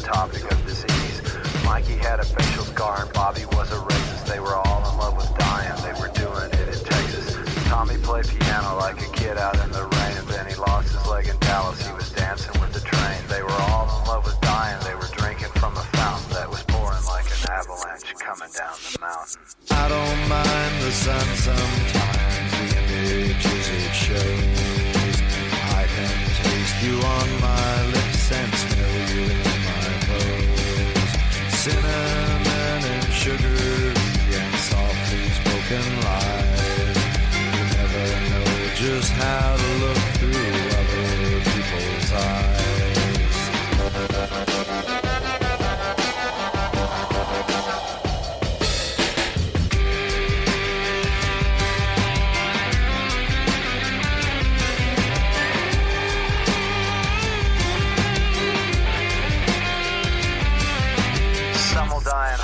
topic of disease. Mikey had a facial scar and Bobby was a racist. They were all in love with dying, they were doing it in Texas. Tommy played piano like a kid out in the rain, and then he lost his leg in Dallas. He was dancing with the train. They were all in love with dying, they were drinking from a fountain that was pouring like an avalanche coming down the mountain. I don't mind the sun sometimes, the images it shows. I can taste you on my lips and smell you in my clothes. Cinnamon and sugar and softly spoken lies. You never know just how to look through other people's eyes.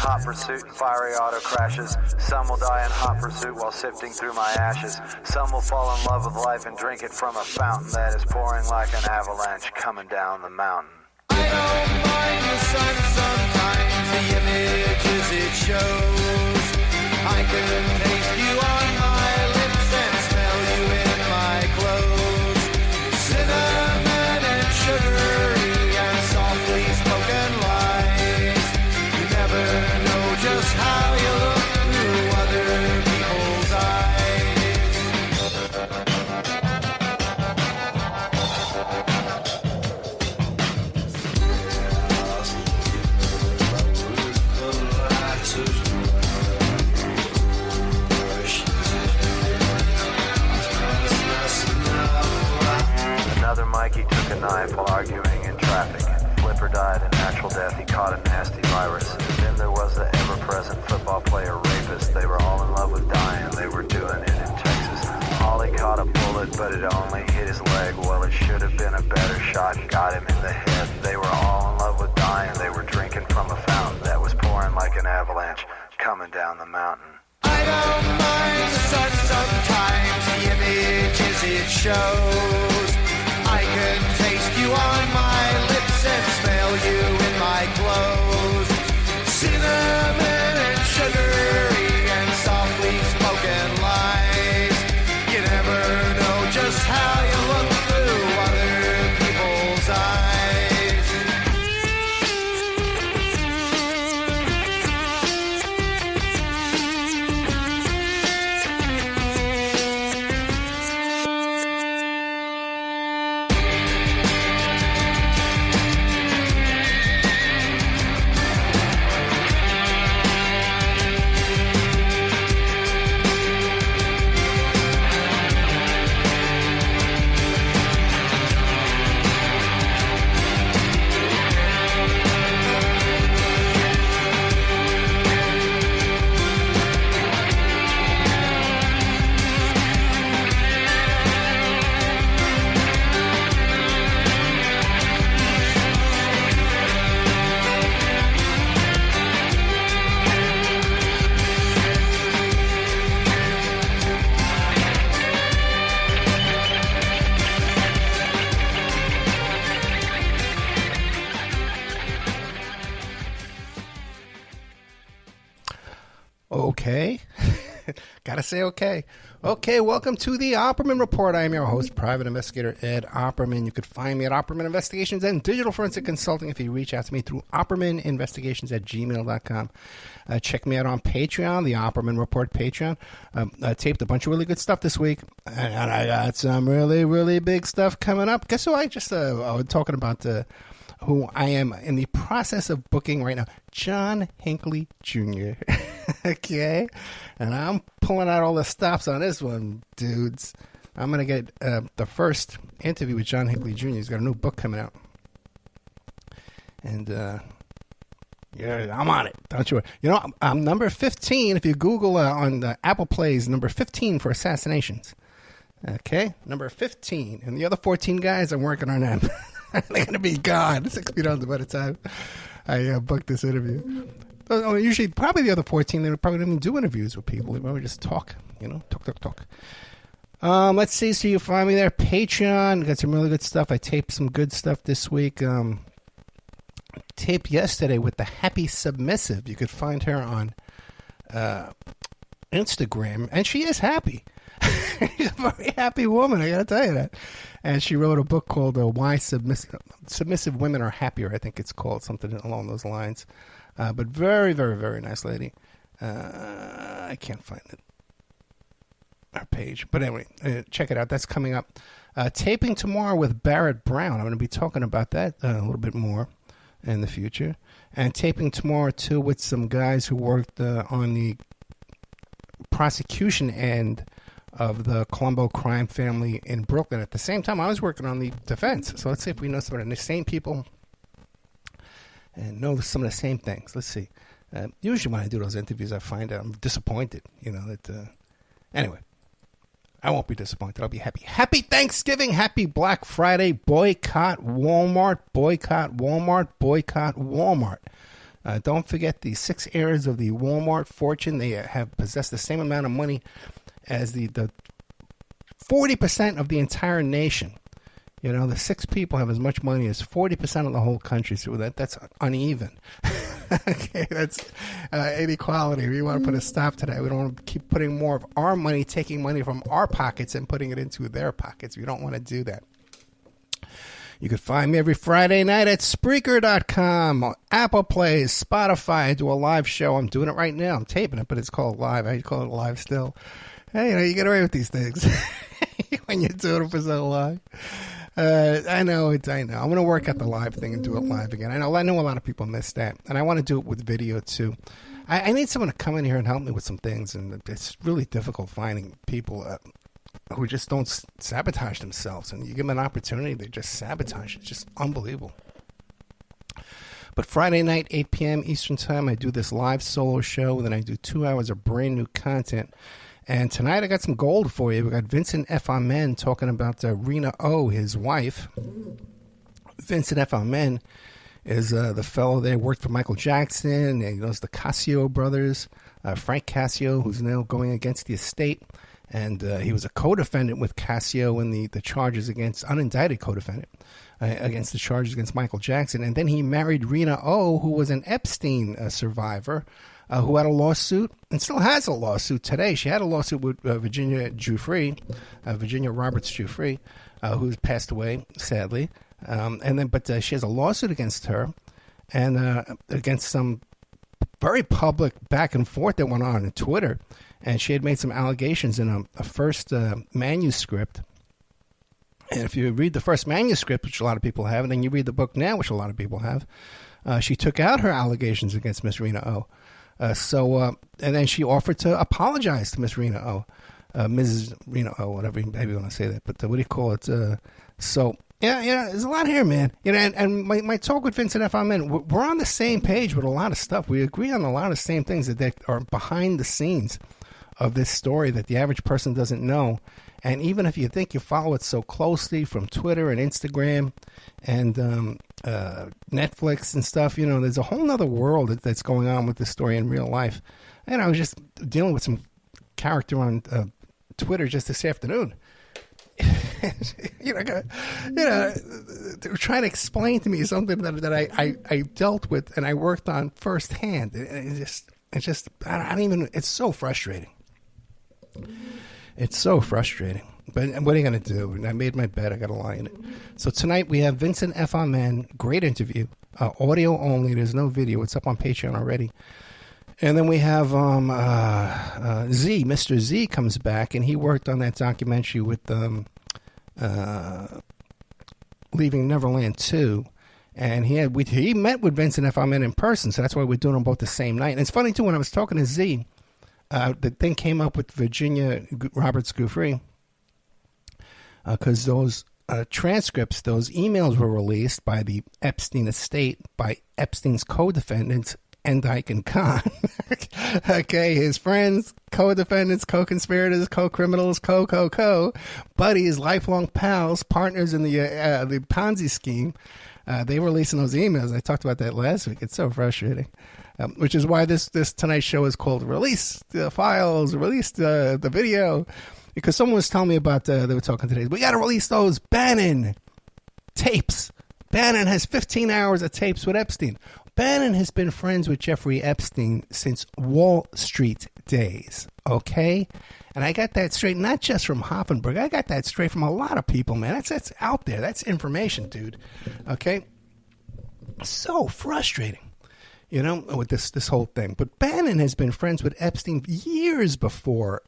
Hot pursuit and fiery auto crashes. Some will die in hot pursuit while sifting through my ashes. Some will fall in love with life and drink it from a fountain that is pouring like an avalanche coming down the mountain. I don't mind the sun sometimes, the images it shows. I can taste you on my lips and smell you in my clothes. Cinnamon and sugary and softly spoken lies. You never know just how you look through other people's eyes. Another Mikey took a knife while arguing in traffic. Flipper died a natural death, he caught a nasty virus. And then there was the ever-present football player rapist. They were all in love with dying, they were doing it in Texas. Ollie caught a bullet, but it only hit his leg. Well, it should have been a better shot, got him in the head. They were all in love with dying, they were drinking from a fountain that was pouring like an avalanche coming down the mountain. I don't mind the sun sometimes, the images it shows. I can taste you on my lips and smell you in my clothes. Cinnamon and sugary and softly spoken lies. You never know just how you look through other people's eyes. Okay. Gotta say okay. Okay, welcome to the Opperman Report. I am your host, Private Investigator Ed Opperman. You could find me at Opperman Investigations and Digital Forensic Consulting if you reach out to me through OppermanInvestigations@gmail.com. Check me out on Patreon, the Opperman Report Patreon. I taped a bunch of really good stuff this week, and I got some really, really big stuff coming up. Guess who I just was talking about who I am in the process of booking right now? John Hinckley Jr. Okay? And I'm pulling out all the stops on this one, dudes. I'm going to get the first interview with John Hinckley Jr. He's got a new book coming out. And, yeah, I'm on it. Don't you? You know, I'm number 15. If you Google on the Apple Plays, number 15 for assassinations. Okay? Number 15. And the other 14 guys, I'm working on them. They're going to be gone 6 feet under by the time I booked this interview. Usually, probably the other 14, they probably don't even do interviews with people. They probably just talk, talk. Let's see. So you find me there. Patreon. Got some really good stuff. I taped some good stuff this week. taped yesterday with the Happy Submissive. You could find her on Instagram, and she is happy. She's a very happy woman, I gotta tell you that. And she wrote a book called Why Submissive Women Are Happier, I think it's called, something along those lines. But very, very, very nice lady. I can't find it. Our page. But anyway, check it out. That's coming up. Taping tomorrow with Barrett Brown. I'm going to be talking about that a little bit more in the future. And taping tomorrow, too, with some guys who worked on the prosecution end of the Colombo crime family in Brooklyn. At the same time, I was working on the defense. So let's see if we know some of the same people and know some of the same things. Let's see. Usually when I do those interviews, I find out I'm disappointed. Anyway, I won't be disappointed. I'll be happy. Happy Thanksgiving. Happy Black Friday. Boycott Walmart. Boycott Walmart. Boycott Walmart. Don't forget the 6 heirs of the Walmart fortune. They have possessed the same amount of money as the 40% of the entire nation. The 6 people have as much money as 40% of the whole country. So that's uneven. Okay, that's inequality. We want to put a stop to that. We don't want to keep putting more of our money, taking money from our pockets and putting it into their pockets. We don't want to do that. You can find me every Friday night at Spreaker.com, Apple Plays, Spotify. I do a live show. I'm doing it right now. I'm taping it, but it's called live. I call it live still. Hey, you get away with these things when you're doing it for so long. I know. I'm going to work out the live thing and do it live again. I know a lot of people miss that, and I want to do it with video too. I need someone to come in here and help me with some things, and it's really difficult finding people who just don't sabotage themselves. And you give them an opportunity, they just sabotage. It's just unbelievable. But Friday night, 8 p.m. Eastern Time, I do this live solo show, and then I do 2 hours of brand new content. And tonight I got some gold for you. We got Vincent F. Amen talking about Rena O, his wife. Vincent F. Amen is the fellow there, worked for Michael Jackson, and he knows the Casio brothers, Frank Casio, who's now going against the estate. And he was a co-defendant with Casio in the charges against, unindicted co-defendant, against the charges against Michael Jackson. And then he married Rena O, who was an Epstein survivor, who had a lawsuit and still has a lawsuit today. She had a lawsuit with Virginia Roberts Giuffre, who's passed away, sadly. But she has a lawsuit against her and against some very public back and forth that went on Twitter. And she had made some allegations in a first manuscript. And if you read the first manuscript, which a lot of people have, and then you read the book now, which a lot of people have, she took out her allegations against Miss Rena O. And then she offered to apologize to Miss Rena O, Mrs. Rena O, whatever you want to say that. But what do you call it? There's a lot here, man. And my talk with Vincent F. Amen, we're on the same page with a lot of stuff. We agree on a lot of the same things that are behind the scenes of this story that the average person doesn't know. And even if you think you follow it so closely from Twitter and Instagram and Netflix and stuff, there's a whole other world that's going on with this story in real life. And I was just dealing with some character on Twitter just this afternoon. They were trying to explain to me something that I dealt with and I worked on firsthand. It's so frustrating. It's so frustrating. But what are you going to do? I made my bed. I got to lie in it. So tonight we have Vincent F. Amen. Great interview. Audio only. There's no video. It's up on Patreon already. And then we have Z. Mr. Z comes back, and he worked on that documentary with Leaving Neverland 2. And he met with Vincent F. Amen in person, so that's why we're doing them both the same night. And it's funny, too, when I was talking to Z, the thing came up with Virginia Roberts Giuffre, because those transcripts, those emails were released by the Epstein estate, by Epstein's co-defendants, Endyke and Khan. Okay, his friends, co-defendants, co-conspirators, co-criminals, buddies, lifelong pals, partners in the Ponzi scheme. They were releasing those emails. I talked about that last week. It's so frustrating. Which is why this tonight's show is called Release the Files, Release the Video. Because someone was telling me about, they were talking today, we got to release those Bannon tapes. Bannon has 15 hours of tapes with Epstein. Bannon has been friends with Jeffrey Epstein since Wall Street days, okay? And I got that straight, not just from Hoffenberg. I got that straight from a lot of people, man. That's out there. That's information, dude, okay? So frustrating, with this whole thing. But Bannon has been friends with Epstein years before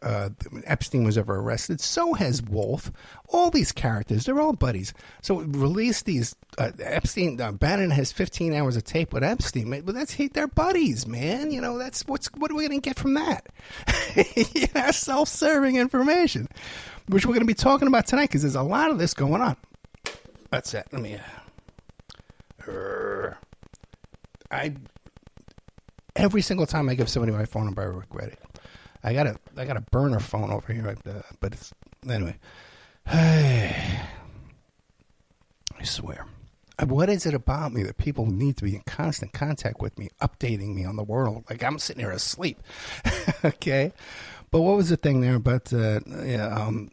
Epstein was ever arrested. So has Wolf. All these characters, they're all buddies. So release these. Bannon has 15 hours of tape with Epstein. But they're buddies, man. What are we going to get from that? Self-serving information, which we're going to be talking about tonight because there's a lot of this going on. That's it. Let me. Every single time I give somebody my phone number, I regret it. I got a burner phone over here, but it's anyway. I swear. What is it about me that people need to be in constant contact with me, updating me on the world? Like I'm sitting here asleep. Okay, but what was the thing there about Bannon?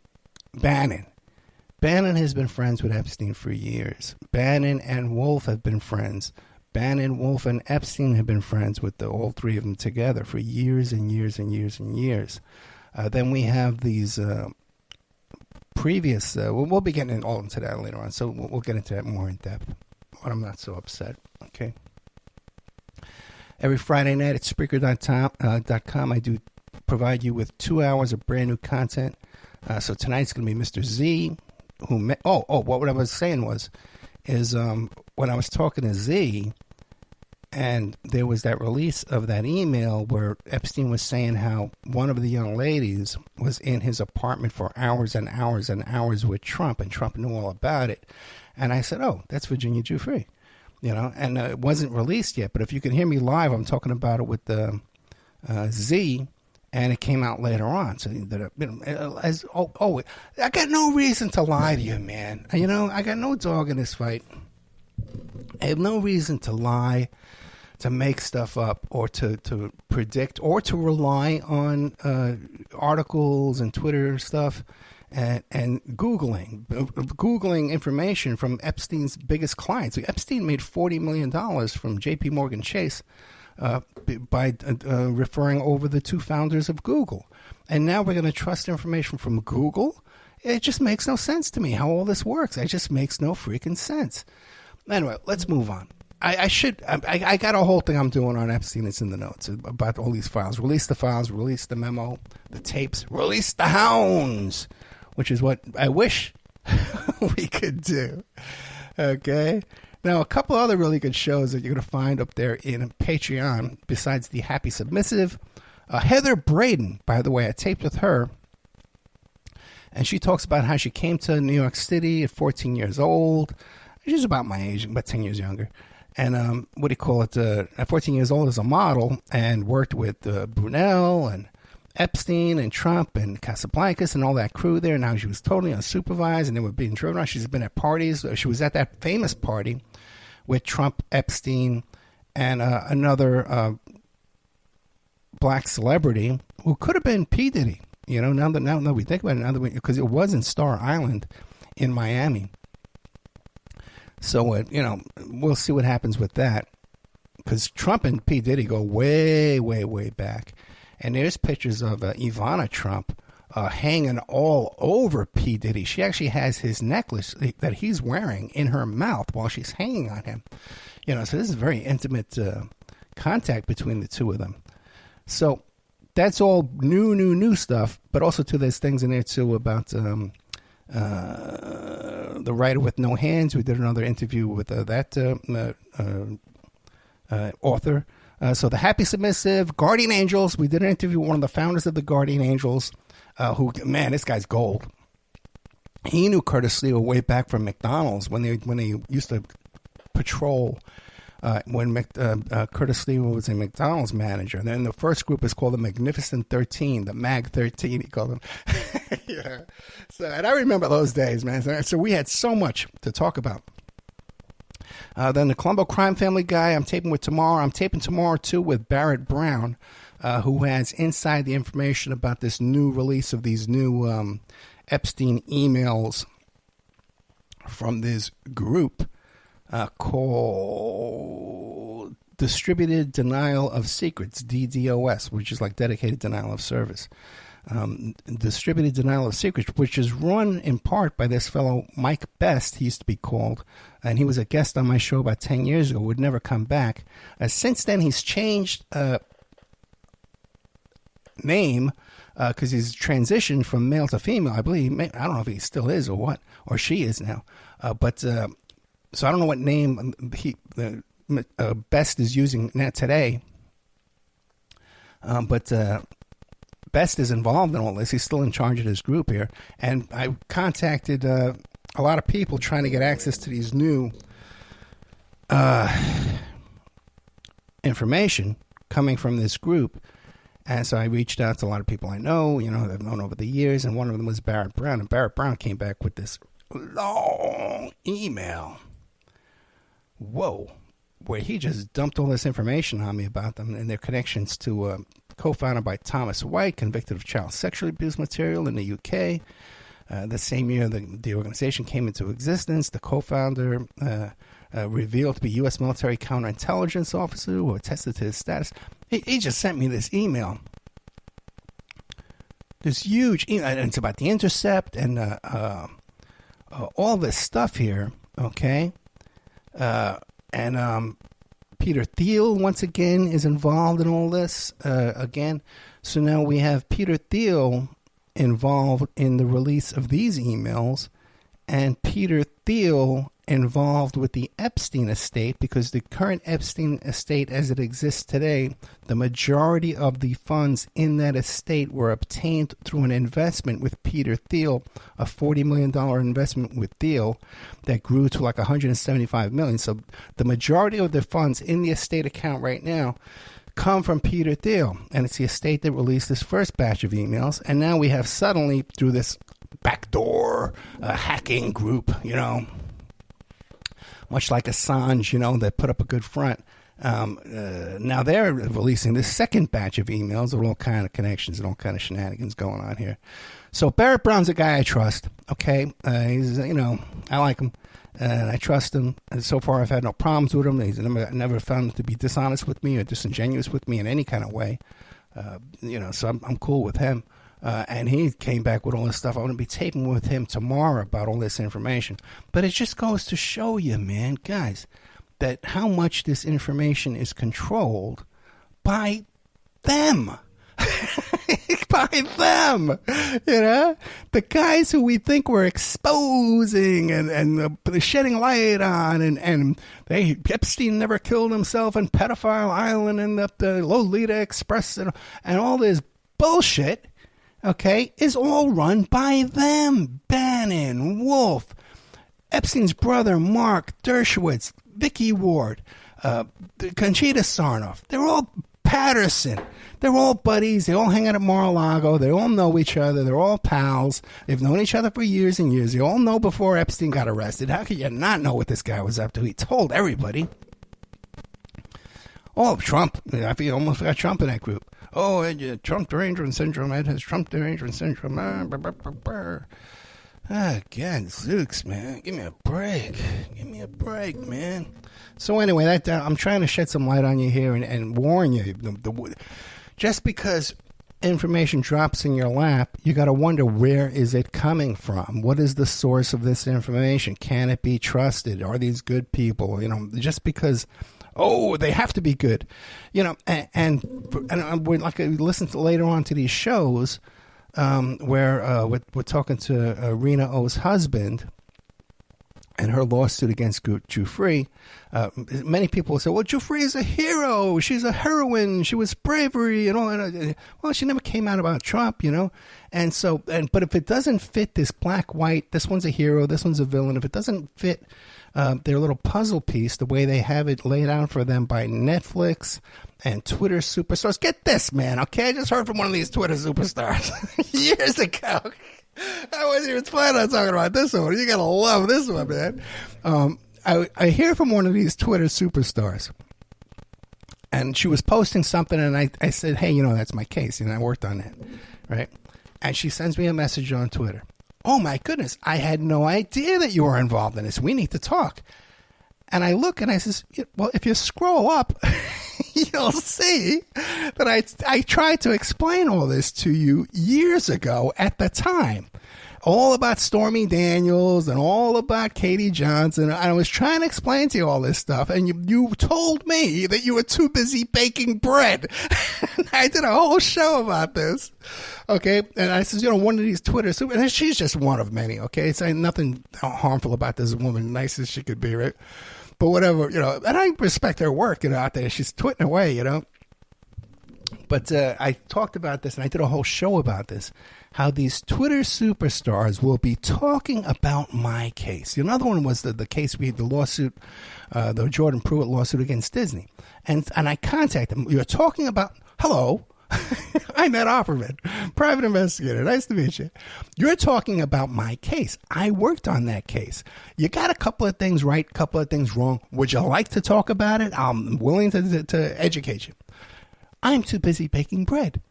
Bannon has been friends with Epstein for years. Bannon and Wolf have been friends. Bannon, Wolf, and Epstein have been friends with all three of them together for years and years and years and years. Then we have these previous... we'll be getting all into that later on, so we'll get into that more in depth when I'm not so upset. Okay. Every Friday night at Spreaker.com, I do provide you with 2 hours of brand new content. So tonight's going to be Mr. Z, what I was saying is when I was talking to Z, and there was that release of that email where Epstein was saying how one of the young ladies was in his apartment for hours and hours and hours with Trump, and Trump knew all about it. And I said, that's Virginia Giuffre, and it wasn't released yet. But if you can hear me live, I'm talking about it with Z, and it came out later on. So that I got no reason to lie to you, man. I got no dog in this fight. I have no reason to lie, to make stuff up, or to predict, or to rely on articles and Twitter stuff and Googling information from Epstein's biggest clients. Epstein made $40 million from J.P. Morgan Chase by referring over the two founders of Google. And now we're going to trust information from Google? It just makes no sense to me how all this works. It just makes no freaking sense. Anyway, let's move on. I got a whole thing I'm doing on Epstein. It's in the notes about all these files. Release the files, release the memo, the tapes, release the Hounds, which is what I wish we could do. Okay? Now, a couple other really good shows that you're going to find up there in Patreon, besides the Happy Submissive. Heather Braden, by the way, I taped with her. And she talks about how she came to New York City at 14 years old. She's about my age, about 10 years younger. And at 14 years old as a model, and worked with Brunel and Epstein and Trump and Casablancas and all that crew there. Now she was totally unsupervised, and they were being driven around. She's been at parties. She was at that famous party with Trump, Epstein, and another black celebrity who could have been P. Diddy. Now that we think about it, because it was in Star Island in Miami. So, we'll see what happens with that. Because Trump and P. Diddy go way, way, way back. And there's pictures of Ivana Trump hanging all over P. Diddy. She actually has his necklace that he's wearing in her mouth while she's hanging on him. So this is very intimate contact between the two of them. So that's all new stuff. But also, too, there's things in there, too, about... the writer with no hands. We did another interview with that author. So the Happy Submissive, Guardian Angels. We did an interview with one of the founders of the Guardian Angels, who, man, this guy's gold. He knew Curtis Lee way back from McDonald's when they used to patrol. When Curtis Lee was a McDonald's manager. And then the first group is called the Magnificent 13, the Mag 13, he called them. Yeah. And I remember those days, man. So we had so much to talk about. Then the Colombo Crime Family guy I'm taping with tomorrow. I'm taping tomorrow, too, with Barrett Brown, who has inside the information about this new release of these new Epstein emails from this group called Distributed Denial of Secrets, DDoS, which is like dedicated denial of service. Distributed Denial of Secrets, which is run in part by this fellow Mike Best, he used to be called, and he was a guest on my show about 10 years ago, would never come back. Since then, he's changed name because he's transitioned from male to female, I believe. I don't know if he still is or what, or she is now. So I don't know what name Best is using now today. But Best is involved in all this. He's still in charge of this group here. And I contacted a lot of people trying to get access to these new information coming from this group. And so I reached out to a lot of people I know, that I've known over the years. And one of them was Barrett Brown. And Barrett Brown came back with this long email. Whoa. Where he just dumped all this information on me about them and their connections to co-founded by Thomas White, convicted of child sexual abuse material in the UK. The same year the organization came into existence, the co-founder revealed to be U.S. military counterintelligence officer who attested to his status. He just sent me this email. This huge email, and it's about The Intercept and all this stuff here, okay? And Peter Thiel, once again, is involved in all this again. So now we have Peter Thiel involved in the release of these emails, and Peter Thiel involved with the Epstein estate, because the current Epstein estate as it exists today, the majority of the funds in that estate were obtained through an investment with Peter Thiel, a $40 million investment with Thiel that grew to like $175 million. So the majority of the funds in the estate account right now come from Peter Thiel, and it's the estate that released this first batch of emails. And now we have suddenly, through this backdoor hacking group, much like Assange, that put up a good front. Now they're releasing this second batch of emails with all kind of connections and all kind of shenanigans going on here. So Barrett Brown's a guy I trust, okay? He's, I like him, and I trust him. And so far I've had no problems with him. He's never found him to be dishonest with me or disingenuous with me in any kind of way. So I'm cool with him. And he came back with all this stuff. I'm going to be taping with him tomorrow about all this information. But it just goes to show you, man, guys, that how much this information is controlled by them. By them. The guys who we think we're exposing and shedding light on. And Epstein never killed himself in Pedophile Island and the Lolita Express and all this bullshit. Okay, is all run by them. Bannon, Wolf, Epstein's brother, Mark Dershowitz, Vicky Ward, Conchita Sarnoff. They're all Patterson. They're all buddies. They all hang out at Mar-a-Lago. They all know each other. They're all pals. They've known each other for years and years. They all know before Epstein got arrested. How could you not know what this guy was up to? He told everybody. Oh, Trump. I almost got Trump in that group. Oh, Trump derangement syndrome. Ed has Trump derangement syndrome. Again, Zooks, man. Give me a break. Give me a break, man. So anyway, I'm trying to shed some light on you here and warn you. Just because information drops in your lap, you got to wonder, where is it coming from? What is the source of this information? Can it be trusted? Are these good people? Just because... Oh, they have to be good, and we're like listen to later on to these shows where we're talking to Rena O's husband and her lawsuit against Giuffre. Many people will say, "Well, Giuffre is a hero. She's a heroine. She was bravery and all that." Well, she never came out about Trump, And so, but if it doesn't fit this black-white, this one's a hero, this one's a villain. If it doesn't fit their little puzzle piece, the way they have it laid out for them by Netflix and Twitter superstars. Get this, man, okay? I just heard from one of these Twitter superstars years ago. I wasn't even planning on talking about this one. You gotta love this one, man. I hear from one of these Twitter superstars, and she was posting something, and I said, hey, that's my case, I worked on that, right? And she sends me a message on Twitter. Oh, my goodness, I had no idea that you were involved in this. We need to talk. And I look and I says, well, if you scroll up, you'll see that I tried to explain all this to you years ago at the time. All about Stormy Daniels and all about Katie Johnson. I was trying to explain to you all this stuff, and you told me that you were too busy baking bread. I did a whole show about this. Okay, and I says, one of these Twitter, and she's just one of many, okay? It's nothing harmful about this woman, nice as she could be, right? But whatever, and I respect her work, out there. She's twitting away, But I talked about this, and I did a whole show about this, how these Twitter superstars will be talking about my case. Another one was the case we had, the lawsuit, the Jordan Pruitt lawsuit against Disney. And I contacted them. You're talking about, hello, I'm Ed Opperman, private investigator. Nice to meet you. You're talking about my case. I worked on that case. You got a couple of things right, a couple of things wrong. Would you like to talk about it? I'm willing to educate you. I'm too busy baking bread.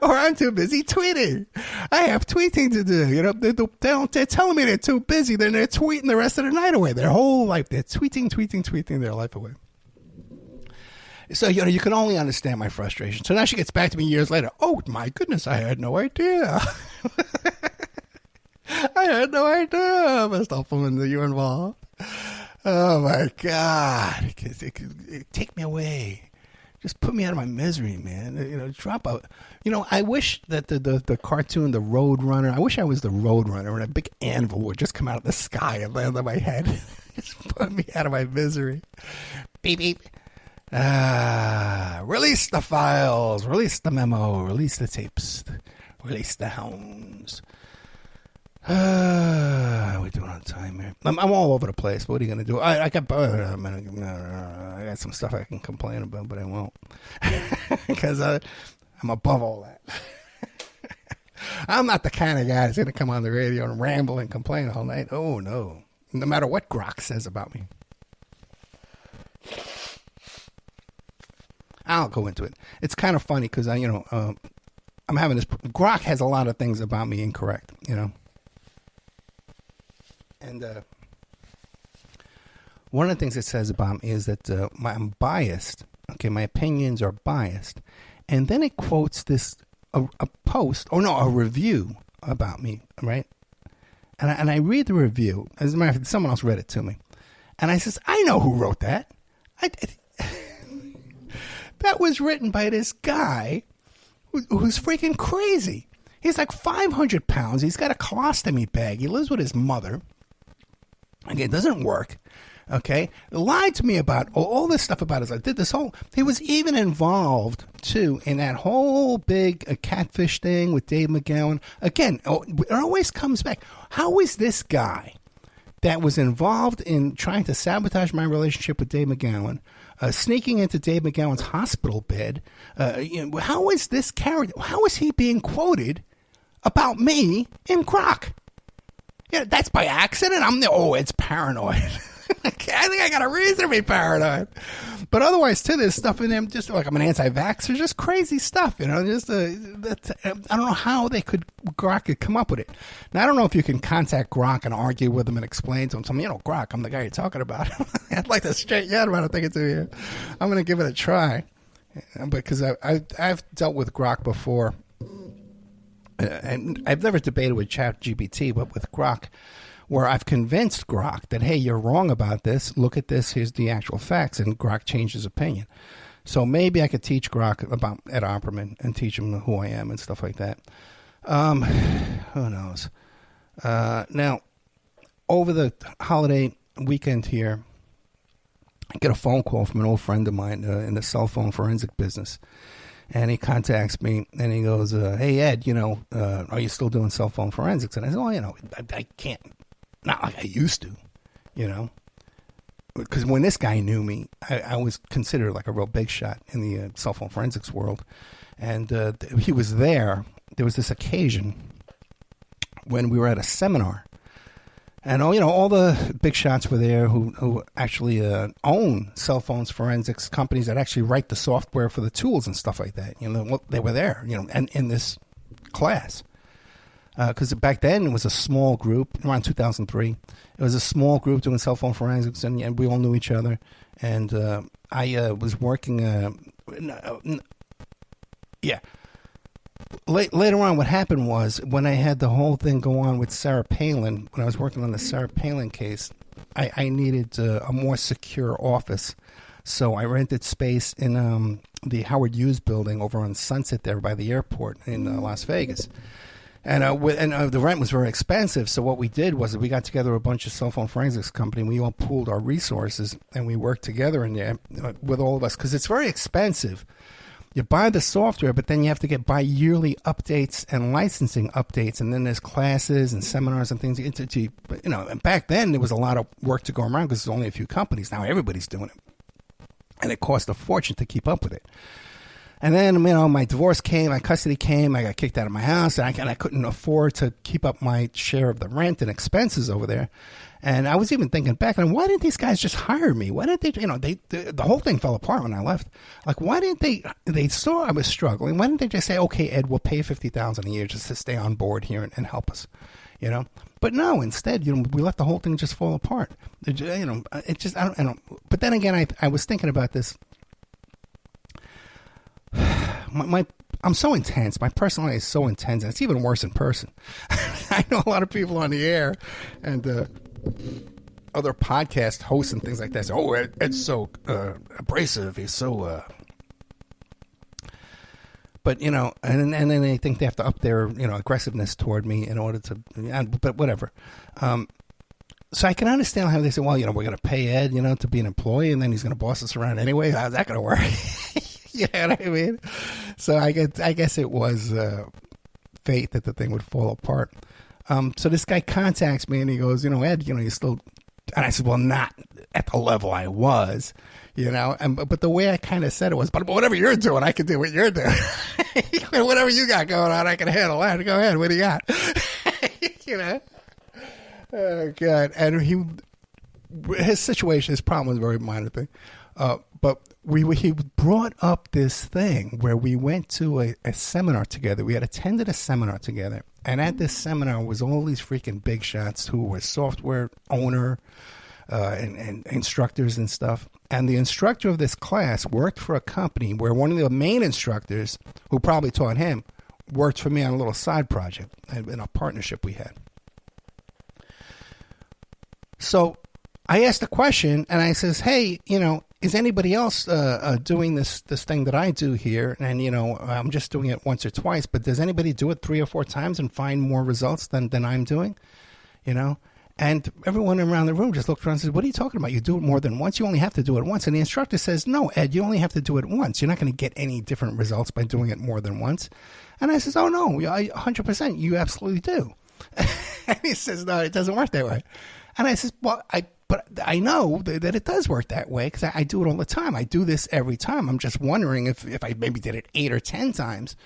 Or I'm too busy tweeting. I have tweeting to do. They're telling me they're too busy. Then they're tweeting the rest of the night away. Their whole life. They're tweeting their life away. So, you can only understand my frustration. So now she gets back to me years later. Oh, my goodness, I had no idea. I had no idea, Mr. Opperman, that you were involved. Oh, my God. Take me away. Just put me out of my misery, man. Drop out. I wish that the cartoon, the Road Runner, I wish I was the Road Runner and a big anvil would just come out of the sky and land on my head. Just put me out of my misery. Beep, beep. Release the files. Release the memo. Release the tapes. Release the Hounds. We're doing on time here. I'm all over the place. What are you going to do? I got some stuff I can complain about, but I won't. Because I'm above all that. I'm not the kind of guy that's going to come on the radio and ramble and complain all night. Oh, no. No matter what Grok says about me. I'll go into it. It's kind of funny because I'm having this. Grok has a lot of things about me incorrect, And one of the things it says about me is that I'm biased. Okay, my opinions are biased. And then it quotes a review about me, right? And I read the review. As a matter of fact, someone else read it to me. And I says, I know who wrote that. That was written by this guy who's freaking crazy. He's like 500 pounds. He's got a colostomy bag. He lives with his mother. Okay, it doesn't work. Okay, lied to me about all this stuff about us. I did this whole. He was even involved too in that whole big catfish thing with Dave McGowan. Again, it always comes back. How is this guy that was involved in trying to sabotage my relationship with Dave McGowan, sneaking into Dave McGowan's hospital bed? How is this character? How is he being quoted about me in Grok? Yeah, that's by accident. It's paranoid. I think I got a reason to be paranoid. But otherwise, too, there's stuff in them just like I'm an anti-vaxxer, just crazy stuff, Just I don't know how Grok could come up with it. Now I don't know if you can contact Grok and argue with him and explain to him something. Grok, I'm the guy you're talking about. I'd like to straighten you out about a thing or two here. I'm going to give it a try because I've dealt with Grok before. And I've never debated with ChatGPT, but with Grok, where I've convinced Grok that, hey, you're wrong about this. Look at this. Here's the actual facts. And Grok changed his opinion. So maybe I could teach Grok about Ed Opperman and teach him who I am and stuff like that. Who knows? Now, over the holiday weekend here, I get a phone call from an old friend of mine in the cell phone forensic business. And he contacts me, and he goes, hey, Ed, are you still doing cell phone forensics? And I said, I can't. Not like I used to, Because when this guy knew me, I was considered like a real big shot in the cell phone forensics world. And he was there. There was this occasion when we were at a seminar. And, all the big shots were there who actually own cell phones, forensics companies that actually write the software for the tools and stuff like that. They were there, and in this class. because back then it was a small group, around 2003. It was a small group doing cell phone forensics, and we all knew each other. And I was working, Later on, what happened was, when I had the whole thing go on with Sarah Palin, when I was working on the Sarah Palin case, I needed a more secure office. So I rented space in the Howard Hughes building over on Sunset there by the airport in Las Vegas. And the rent was very expensive. So what we did was we got together a bunch of cell phone forensics company. We all pooled our resources and we worked together in there with all of us, because it's very expensive. You buy the software, but then you have to buy yearly updates and licensing updates, and then there's classes and seminars and things. And back then there was a lot of work to go around because there's only a few companies. Now everybody's doing it, and it cost a fortune to keep up with it. And then, my divorce came, my custody came, I got kicked out of my house, and I couldn't afford to keep up my share of the rent and expenses over there. And I was even thinking back, why didn't these guys just hire me? Why didn't they, the whole thing fell apart when I left. Like, why didn't they saw I was struggling. Why didn't they just say, okay, Ed, we'll pay you $50,000 a year just to stay on board here and help us, But no, instead, we let the whole thing just fall apart. It just, I don't. But then again, I was thinking about this. I'm so intense. My personality is so intense, and it's even worse in person. I know a lot of people on the air and other podcast hosts and things like that say, "Oh, Ed's so abrasive. He's so." But and then they think they have to up their aggressiveness toward me in order to. But whatever. So I can understand how they say, "Well, we're going to pay Ed, to be an employee, and then he's going to boss us around anyway. How's that going to work?" You know what I mean? So I guess it was fate that the thing would fall apart. So this guy contacts me and he goes, Ed, you still, and I said, well, not at the level I was, but the way I kind of said it was, but whatever you're doing, I can do what you're doing. Whatever you got going on, I can handle that. Go ahead. What do you got? Oh God. And his problem was a very minor thing. But he brought up this thing where we went to a seminar together. We had attended a seminar together. And at this seminar was all these freaking big shots who were software owner and instructors and stuff. And the instructor of this class worked for a company where one of the main instructors, who probably taught him, worked for me on a little side project in a partnership we had. So I asked a question and I says, hey, is anybody else doing this thing that I do here? And, I'm just doing it once or twice, but does anybody do it 3 or 4 times and find more results than I'm doing? And everyone around the room just looked around and said, what are you talking about? You do it more than once? You only have to do it once. And the instructor says, no, Ed, you only have to do it once. You're not going to get any different results by doing it more than once. And I says, oh, no, 100%. You absolutely do. And he says, no, it doesn't work that way. And I says, well, But I know that it does work that way because I do it all the time. I do this every time. I'm just wondering if I maybe did it 8 or 10 times,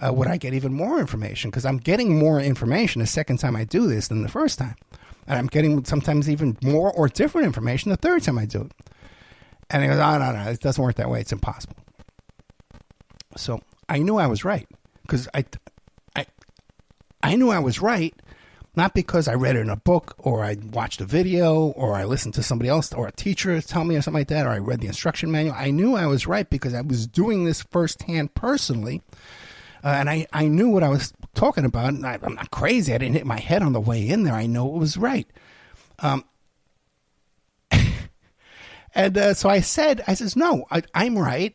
would I get even more information? Because I'm getting more information the second time I do this than the first time. And I'm getting sometimes even more or different information the third time I do it. And he goes, oh, no, it doesn't work that way. It's impossible. So I knew I was right because I knew I was right. Not because I read it in a book or I watched a video or I listened to somebody else or a teacher tell me or something like that, or I read the instruction manual. I knew I was right because I was doing this firsthand personally. And I knew what I was talking about. And I'm not crazy. I didn't hit my head on the way in there. I know it was right. And so I says, no, I'm right.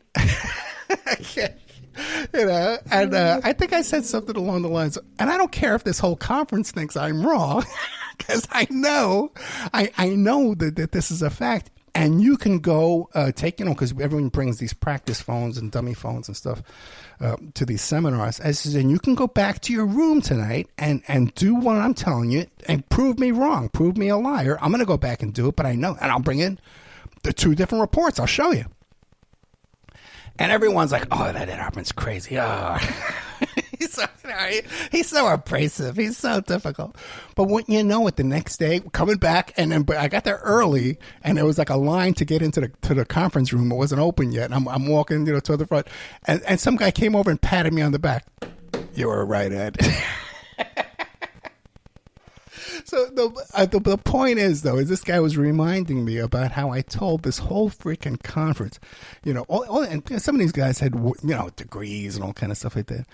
And I think I said something along the lines, and I don't care if this whole conference thinks I'm wrong, because I know that this is a fact. And you can go take, because everyone brings these practice phones and dummy phones and stuff to these seminars. And you can go back to your room tonight and do what I'm telling you and prove me wrong, prove me a liar. I'm going to go back and do it, but I know, and I'll bring in the 2 different reports. I'll show you. And everyone's like, oh, that Opperman's crazy. Oh. He's so abrasive. He's so difficult. But when the next day, coming back, and then I got there early, and there was like a line to get into the conference room. It wasn't open yet. And I'm walking to the front, and some guy came over and patted me on the back. You were right, Ed. So the point is, though, is this guy was reminding me about how I told this whole freaking conference, and some of these guys had, degrees and all kind of stuff like that.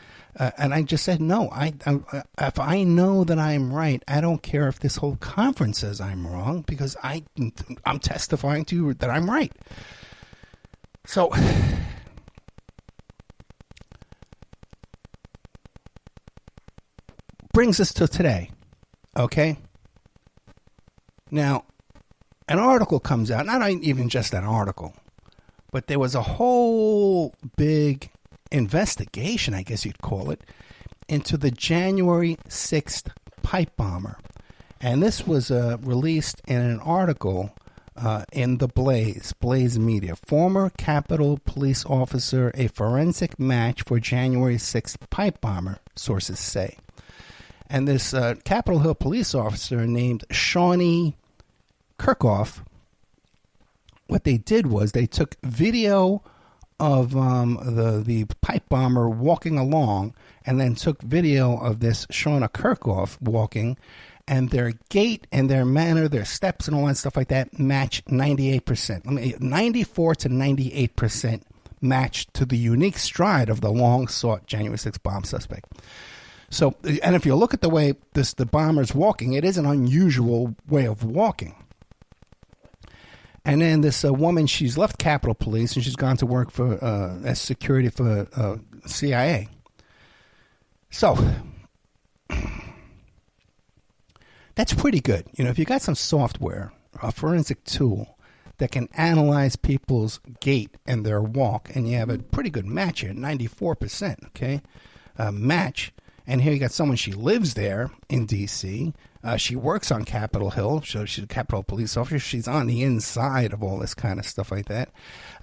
And I just said, no, if I know that I'm right, I don't care if this whole conference says I'm wrong, because I'm testifying to you that I'm right. So brings us to today, okay? Now, an article comes out, not even just an article, but there was a whole big investigation, I guess you'd call it, into the January 6th pipe bomber. And this was released in an article in the Blaze Media. Former Capitol Police officer, a forensic match for January 6th pipe bomber, sources say. And this Capitol Hill police officer named Shawnee Kirkhoff, what they did was they took video of the pipe bomber walking along, and then took video of this Shawnee Kirkhoff walking, and their gait and their manner, their steps and all that stuff like that match 98%. 94 to 98% match to the unique stride of the long-sought January 6th bomb suspect. So, and if you look at the way the bomber's walking, it is an unusual way of walking. And then this woman, she's left Capitol Police and she's gone to work for as security for CIA. So that's pretty good. If you got some software, a forensic tool that can analyze people's gait and their walk, and you have a pretty good match here, 94%, okay, match. And here you got someone, she lives there in D.C., she works on Capitol Hill, so she's a Capitol Police officer. She's on the inside of all this kind of stuff like that.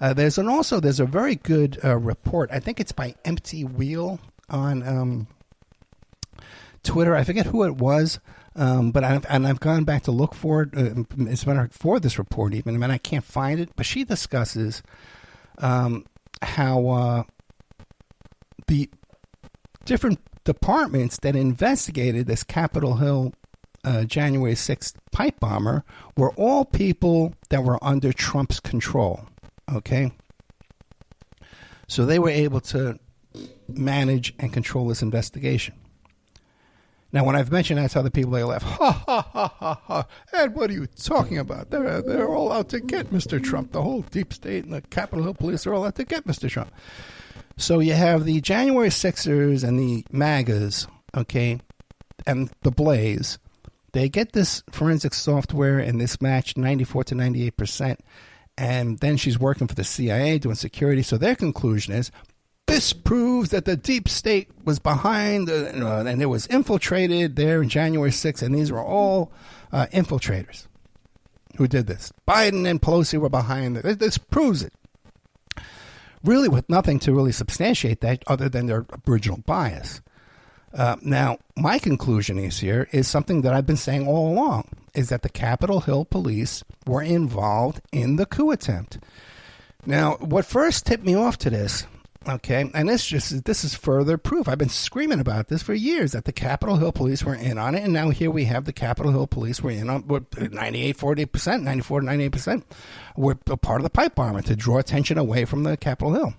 There's a very good report. I think it's by Empty Wheel on Twitter. I forget who it was, but I've gone back to look for it. As a matter of fact, for this report even, and I can't find it. But she discusses how the different departments that investigated this Capitol Hill January 6th pipe bomber were all people that were under Trump's control, okay? So they were able to manage and control this investigation. Now, when I've mentioned that to other people, they laugh, ha, ha, ha, ha, ha. Ed, what are you talking about? They're all out to get Mr. Trump. The whole deep state and the Capitol Hill police are all out to get Mr. Trump. So you have the January 6ers and the MAGAs, okay, and the Blaze. They get this forensic software and this match 94 to 98%. And then she's working for the CIA doing security. So their conclusion is, this proves that the deep state was behind and it was infiltrated there in January 6th. And these were all infiltrators who did this. Biden and Pelosi were behind it. This proves it. Really with nothing to really substantiate that other than their original bias. Now, my conclusion is something that I've been saying all along, is that the Capitol Hill police were involved in the coup attempt. Now, what first tipped me off to this, okay, and this is further proof. I've been screaming about this for years, that the Capitol Hill police were in on it, and now here we have the Capitol Hill police were in on 94 to 98%. Were a part of the pipe bomber to draw attention away from the Capitol Hill.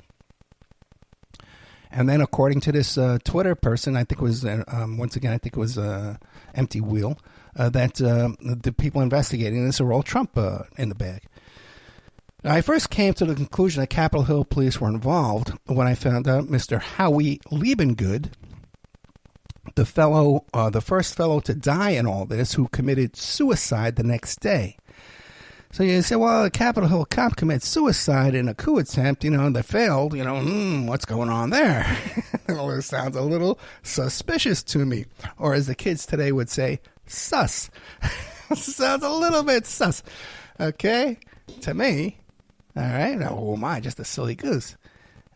And then, according to this Twitter person, I think it was, once again, Empty Wheel, that the people investigating this are all Trump in the bag. Now, I first came to the conclusion that Capitol Hill police were involved when I found out Mr. Howie Liebengood, the first fellow to die in all this, who committed suicide the next day. So you say, well, a Capitol Hill cop commits suicide in a coup attempt, that failed, what's going on there? Well, it sounds a little suspicious to me. Or as the kids today would say, sus. Sounds a little bit sus. Okay? To me. All right? Now, who am I? Just a silly goose.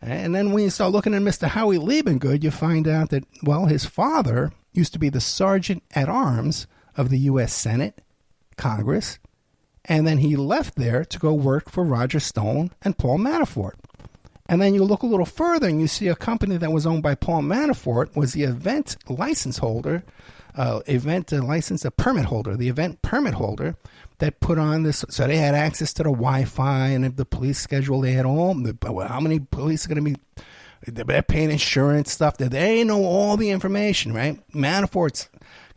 And then when you start looking at Mr. Howie Liebengood, you find out that, well, his father used to be the sergeant at arms of the U.S. Senate, Congress, and then he left there to go work for Roger Stone and Paul Manafort. And then you look a little further and you see a company that was owned by Paul Manafort was the event license holder event license, a permit holder, the event permit holder that put on this. So they had access to the Wi-Fi and the police schedule. They had how many police are going to be. They're paying insurance stuff. They know all the information, right? Manafort's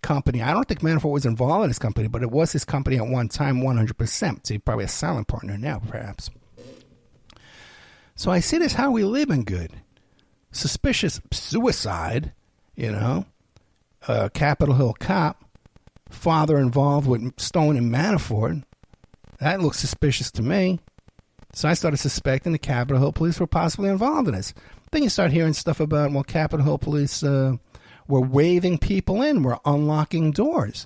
company. I don't think Manafort was involved in his company, but it was his company at one time, 100%. So he's probably a silent partner now, perhaps. So I see this how we live in good. Suspicious suicide, Capitol Hill cop, father involved with Stone and Manafort. That looks suspicious to me. So I started suspecting the Capitol Hill police were possibly involved in this. Then you start hearing stuff about, Capitol Hill police were waving people in, were unlocking doors,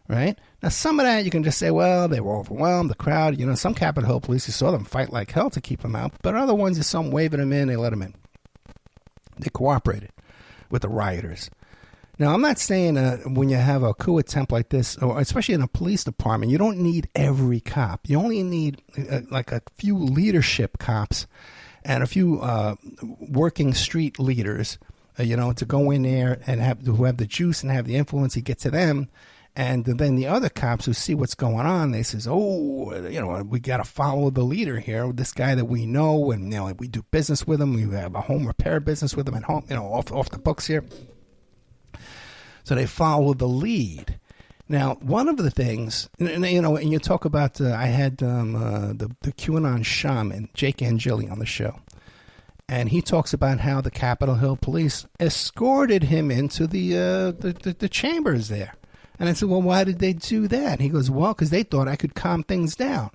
right? Now, some of that you can just say, well, they were overwhelmed, the crowd. Some Capitol Hill police, you saw them fight like hell to keep them out. But other ones, you saw them waving them in, they let them in. They cooperated with the rioters. Now, I'm not saying when you have a coup attempt like this, or especially in a police department, you don't need every cop. You only need like a few leadership cops and a few working street leaders, to go in there and who have the juice and have the influence. You get to them. And then the other cops who see what's going on, they says, we got to follow the leader here, this guy that we know, and we do business with him. We have a home repair business with him at home, off the books here. So they follow the lead. Now, one of the things, and you talk about, I had the QAnon shaman, Jake Angeli, on the show. And he talks about how the Capitol Hill police escorted him into the chambers there. And I said, well, why did they do that? And he goes, well, because they thought I could calm things down.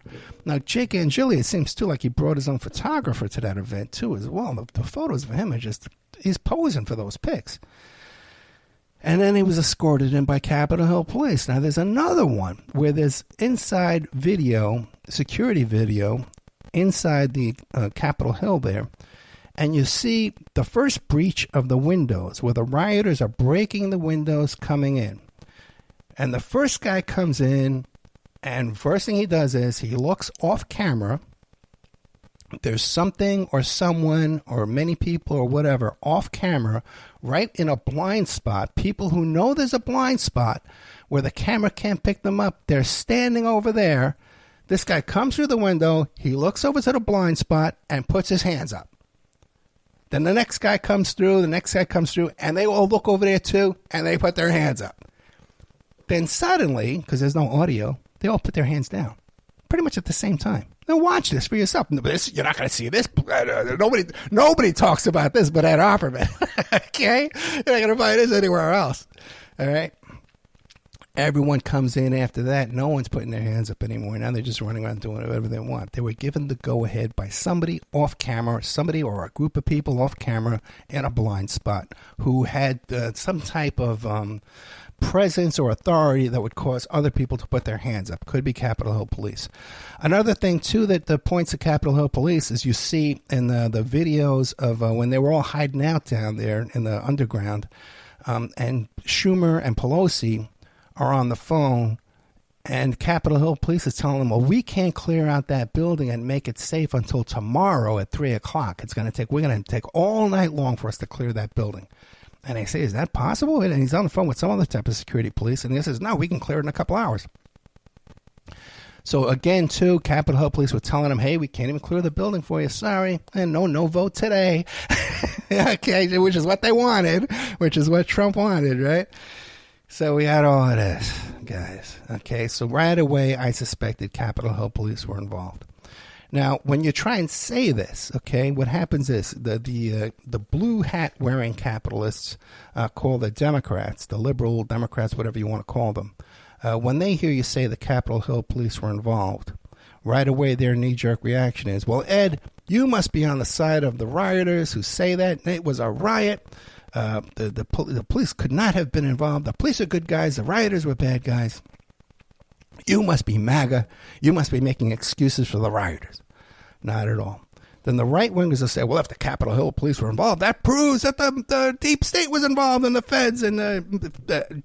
Now, Jake Angeli, it seems, too, like he brought his own photographer to that event, too, as well. The photos of him are just, he's posing for those pics. And then he was escorted in by Capitol Hill police. Now, there's another one where there's inside video, security video, inside the Capitol Hill there. And you see the first breach of the windows where the rioters are breaking the windows coming in. And the first guy comes in, and first thing he does is he looks off camera. There's something or someone or many people or whatever off camera, right in a blind spot. People who know there's a blind spot where the camera can't pick them up. They're standing over there. This guy comes through the window. He looks over to the blind spot and puts his hands up. Then the next guy comes through. And they all look over there too, and they put their hands up. Then suddenly, because there's no audio, they all put their hands down, pretty much at the same time. Now watch this for yourself. You're not going to see this. Nobody talks about this but at Opperman. Okay? You're not going to find this anywhere else. All right? Everyone comes in after that. No one's putting their hands up anymore. Now they're just running around doing whatever they want. They were given the go-ahead by somebody off camera, somebody or a group of people off camera in a blind spot who had some type of presence or authority that would cause other people to put their hands up. Could be Capitol Hill police. Another thing, too, that points to Capitol Hill police is you see in the videos of when they were all hiding out down there in the underground, and Schumer and Pelosi are on the phone, and Capitol Hill police is telling them, well, we can't clear out that building and make it safe until tomorrow at 3 o'clock. We're going to take all night long for us to clear that building. And they say, is that possible? And he's on the phone with some other type of security police. And he says, no, we can clear it in a couple hours. So again, too, Capitol Hill police were telling him, hey, we can't even clear the building for you. Sorry. And no vote today. Okay, which is what they wanted, which is what Trump wanted, right? So we had all of this, guys. Okay, so right away, I suspected Capitol Hill police were involved. Now, when you try and say this, okay, what happens is the blue hat wearing capitalists called the Democrats, the liberal Democrats, whatever you want to call them, when they hear you say the Capitol Hill police were involved, right away their knee-jerk reaction is, well, Ed, you must be on the side of the rioters who say that. It was a riot. The police could not have been involved. The police are good guys. The rioters were bad guys. You must be MAGA. You must be making excuses for the rioters. Not at all. Then the right-wingers will say, well, if the Capitol Hill police were involved, that proves that the deep state was involved in the feds and the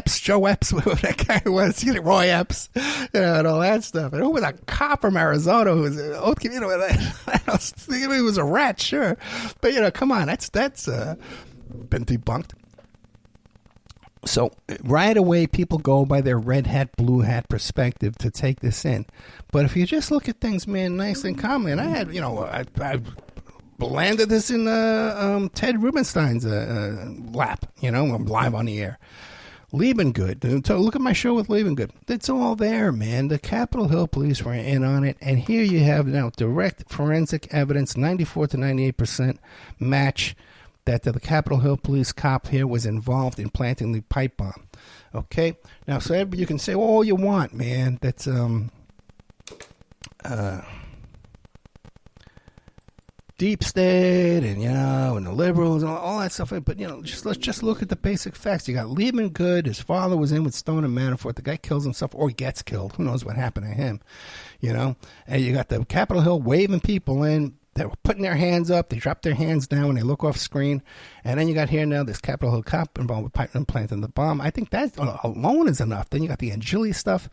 Joe Epps, whatever that guy was, Roy Epps, and all that stuff. And who was a cop from Arizona who was, he was a rat, sure. But, come on, that's been debunked. So right away, people go by their red hat, blue hat perspective to take this in. But if you just look at things, man, nice and calmly, and I had, I landed this in Ted Rubenstein's lap, I'm live on the air. Liebengood. So look at my show with Liebengood. It's all there, man. The Capitol Hill police were in on it, and here you have now direct forensic evidence, 94 to 98% match that the Capitol Hill police cop here was involved in planting the pipe bomb. Okay? Now, so you can say all you want, man. That's deep state and and the liberals and all that stuff, but let's just look at the basic facts. You got Liebengood, his father was in with Stone and Manafort. The guy kills himself or gets killed. Who knows what happened to him? And you got the Capitol Hill waving people in. They were putting their hands up. They drop their hands down when they look off screen. And then you got here now this Capitol Hill cop involved with pipe and planting the bomb. I think that alone is enough. Then you got the Angeli stuff.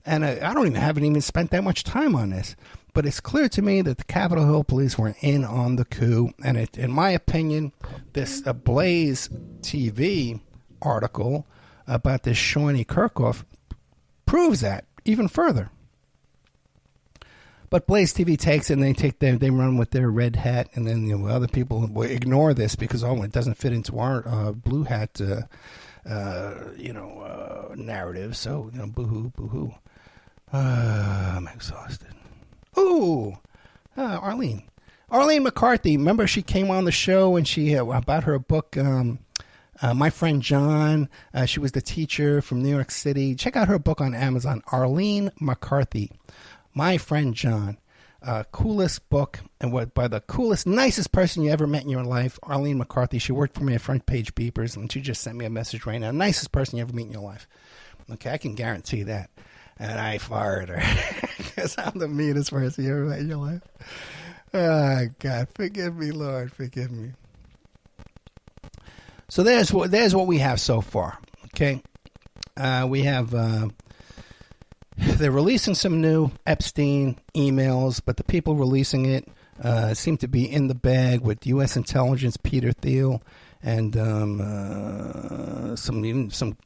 And I haven't even spent that much time on this. But it's clear to me that the Capitol Hill police were in on the coup. And in my opinion, this Blaze TV article about this Shawnee Kirkhoff proves that even further. But Blaze TV takes it and they run with their red hat, and then other people will ignore this because it doesn't fit into our blue hat narrative. So boo-hoo. I'm exhausted. Ooh, Arlene McCarthy. Remember she came on the show and she about her book, My Friend John. She was the teacher from New York City. Check out her book on Amazon. Arlene McCarthy. My Friend John, coolest book, and by the coolest, nicest person you ever met in your life, Arlene McCarthy. She worked for me at Front Page Beepers, and she just sent me a message right now. Nicest person you ever meet in your life. Okay, I can guarantee that. And I fired her because I'm the meanest person you ever met in your life. Oh, God, forgive me, Lord, forgive me. So there's what we have so far. Okay, we have. They're releasing some new Epstein emails, but the people releasing it seem to be in the bag with U.S. intelligence, Peter Thiel, and some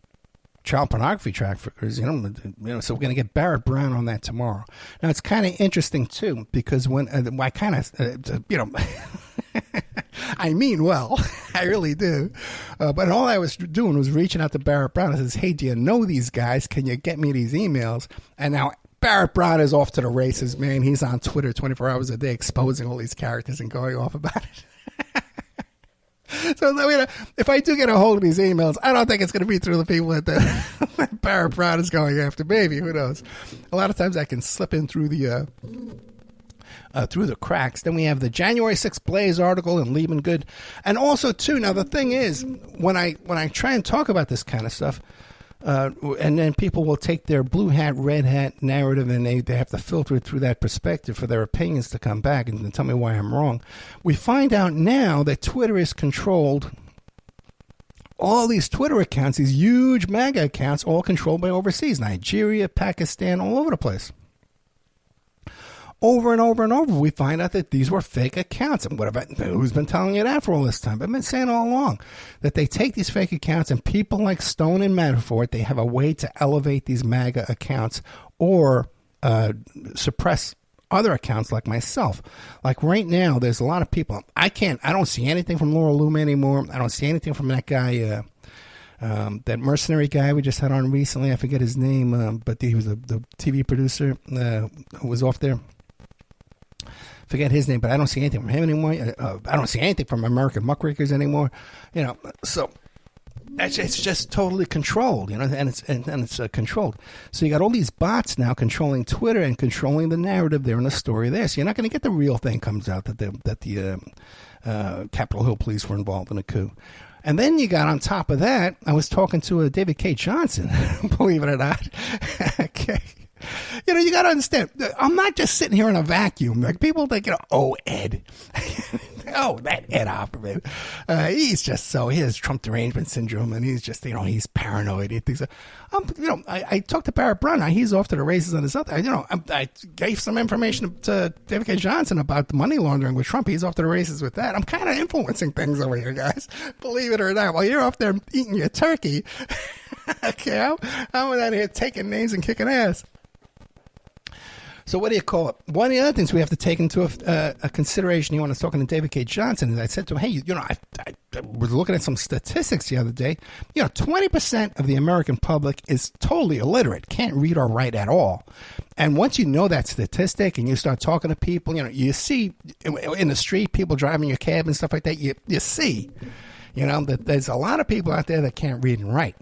child pornography traffickers. So we're going to get Barrett Brown on that tomorrow. Now it's kind of interesting too because when I kind of I mean well, I really do. But all I was doing was reaching out to Barrett Brown and says, hey, do you know these guys? Can you get me these emails? And now Barrett Brown is off to the races, man. He's on Twitter 24 hours a day exposing all these characters and going off about it. So if I do get a hold of these emails, I don't think it's going to be through the people that Barrett Brown is going after. Maybe, who knows? A lot of times I can slip in through the cracks. Then we have the January 6th Blaze article in Liebengood. And also, too, now the thing is, when I try and talk about this kind of stuff, and then people will take their blue hat, red hat narrative, and they have to filter it through that perspective for their opinions to come back and tell me why I'm wrong. We find out now that Twitter is controlled. All these Twitter accounts, these huge MAGA accounts, all controlled by overseas. Nigeria, Pakistan, all over the place. Over and over and over, we find out that these were fake accounts. And who's been telling you that for all this time? I've been saying all along that they take these fake accounts and people like Stone and Manafort, they have a way to elevate these MAGA accounts or suppress other accounts like myself. Like right now, there's a lot of people. I don't see anything from Laura Loomer anymore. I don't see anything from that guy, that mercenary guy we just had on recently. I forget his name, but he was the TV producer who was off there. Forget his name, but I don't see anything from him anymore. I don't see anything from American Muckrakers anymore. So it's just totally controlled, and it's controlled. So you got all these bots now controlling Twitter and controlling the narrative there and the story there. So you're not going to get the real thing comes out that the Capitol Hill police were involved in a coup. And then you got on top of that, I was talking to David K. Johnson, believe it or not. Okay. You got to understand, I'm not just sitting here in a vacuum. Like people think, oh, Ed. Oh, that Ed Opperman. He's just he has Trump derangement syndrome, and he's just, he's paranoid. He thinks, I talked to Barrett Brunner. He's off to the races on his other. I gave some information to David K. Johnson about the money laundering with Trump. He's off to the races with that. I'm kind of influencing things over here, guys. Believe it or not. While you're off there eating your turkey, okay, I'm out here taking names and kicking ass. So what do you call it? One of the other things we have to take into a consideration when I was talking to David K. Johnson is I said to him, hey, I was looking at some statistics the other day. 20% of the American public is totally illiterate, can't read or write at all. And once you know that statistic and you start talking to people, you see in the street, people driving your cab and stuff like that, you see, that there's a lot of people out there that can't read and write.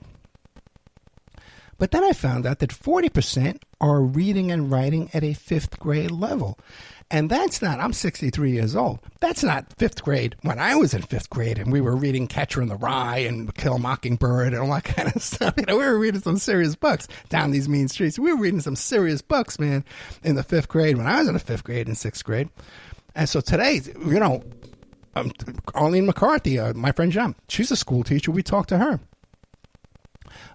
But then I found out that 40% are reading and writing at a 5th grade level. And that's not, I'm 63 years old. That's not 5th grade when I was in 5th grade and we were reading Catcher in the Rye and Kill a Mockingbird and all that kind of stuff. We were reading some serious books down these mean streets. We were reading some serious books, man, in the 5th grade when I was in the 5th grade and 6th grade. And so today, Arlene McCarthy, my friend John, she's a school teacher. We talked to her.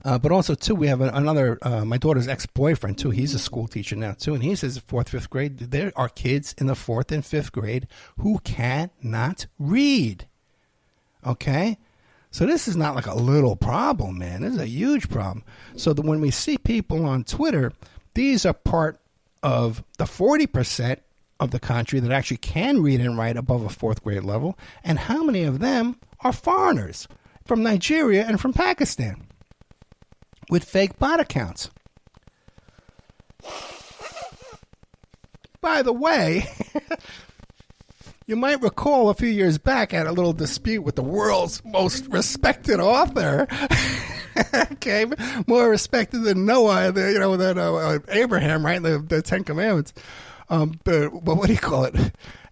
But also, too, we have another, my daughter's ex-boyfriend, too. He's a school teacher now, too. And he says 4th, 5th grade, there are kids in the 4th and 5th grade who cannot read. Okay? So this is not like a little problem, man. This is a huge problem. So that when we see people on Twitter, these are part of the 40% of the country that actually can read and write above a 4th grade level. And how many of them are foreigners from Nigeria and from Pakistan with fake bot accounts? By the way, you might recall a few years back I had a little dispute with the world's most respected author. Okay, more respected than Noah, than Abraham, right? The Ten Commandments. But what do you call it?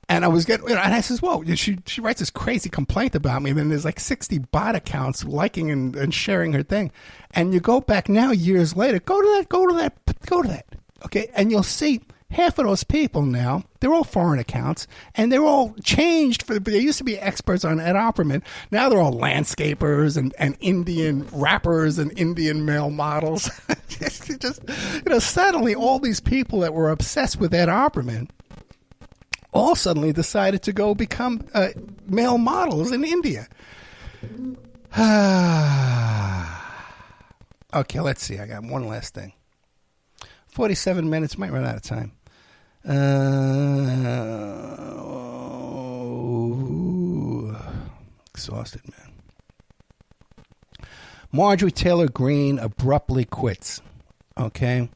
And I was getting, and I says, "Whoa!" She writes this crazy complaint about me, and then there's like 60 bot accounts liking and sharing her thing. And you go back now, years later, go to that. Okay, and you'll see half of those people now, they're all foreign accounts, and they're all changed. They used to be experts on Ed Opperman. Now they're all landscapers and Indian rappers and Indian male models. Just suddenly all these people that were obsessed with Ed Opperman all suddenly decided to go become male models in India. Okay, let's see. I got one last thing. 47 minutes, might run out of time. Exhausted, man. Marjorie Taylor Greene abruptly quits. Okay?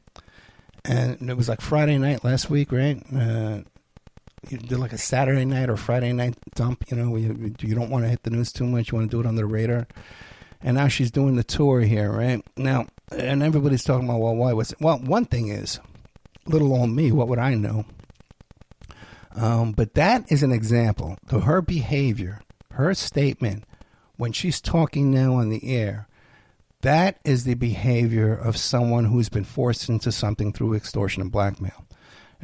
And it was like Friday night last week, right? You did like a Saturday night or Friday night dump, you don't want to hit the news too much. You want to do it on the radar. And now she's doing the tour here, right? Now, and everybody's talking about, well, why was it? Well, one thing is, little old me, what would I know? But that is an example to her behavior, her statement, when she's talking now on the air. That is the behavior of someone who's been forced into something through extortion and blackmail.